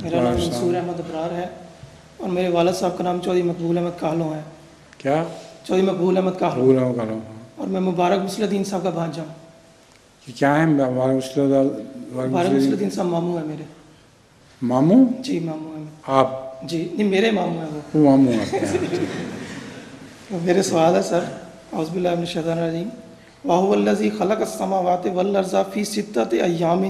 میرا نام منصور احمد ابرار ہے اور میرے والد صاحب کا نام چودھری مقبول احمد کاہلوں ہے. کیا؟ چودھری مقبول احمد کاہلوں. مقبول احمد کاہلوں. اور میں مبارک مسلح الدین صاحب کا بھانجا ہوں. کیا ہے مبارک مسلح الدین صاحب ماموں ہیں میرے. ماموں؟ جی ماموں ہیں. آپ؟ جی نہیں میرے ماموں ہیں وہ ماموں ہیں. میرے سوال ہے سر. اعوذ باللہ من الشیطان الرجیم. وَهُوَ الَّذِي خَلَقَ السَّمَاوَاتِ وَالْأَرْضَ فِي سِتَّةِ أَيَّامٍ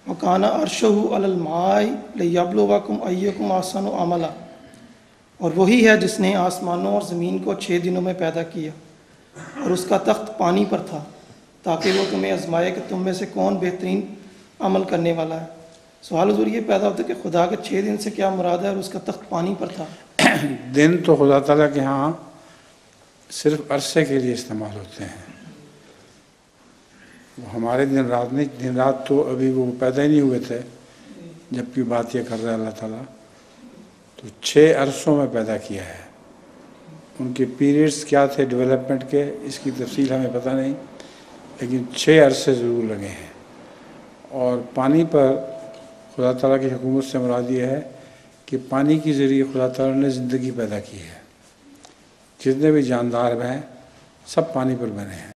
وَكَانَ عَرْشُهُ عَلَى الْمَاءِ لِيَبْلُوَكُمْ أَيُّكُمْ أَحْسَنُ عَمَلًا. اور وہی ہے جس نے آسمانوں اور زمین کو 6 دنوں میں پیدا کیا اور اس کا تخت پانی پر تھا تاکہ وہ تمہیں آزمائے کہ تم میں سے کون بہترین عمل کرنے والا ہے. سوال حضور یہ پیدا ہوتا ہے کہ خدا کے 6 دن سے کیا مراد ہے اور اس کا تخت پانی پر تھا؟ دن تو خدا تعالیٰ کے ہاں صرف عرصے کے لیے استعمال ہوتے ہیں. وہ ہمارے دن رات نہیں. دن رات تو ابھی وہ پیدا ہی نہیں ہوئے تھے جب کی بات یہ کر رہا ہے اللہ تعالیٰ. تو 6 عرصوں میں پیدا کیا ہے. ان کے پیریڈز کیا تھے ڈیولپمنٹ کے اس کی تفصیل ہمیں پتہ نہیں لیکن 6 عرصے ضرور لگے ہیں. اور پانی پر خدا تعالیٰ کی حکومت سے مراد یہ ہے کہ پانی کے ذریعے خدا تعالیٰ نے زندگی پیدا کی ہے. جتنے بھی جاندار ہیں سب پانی پر بنے ہیں.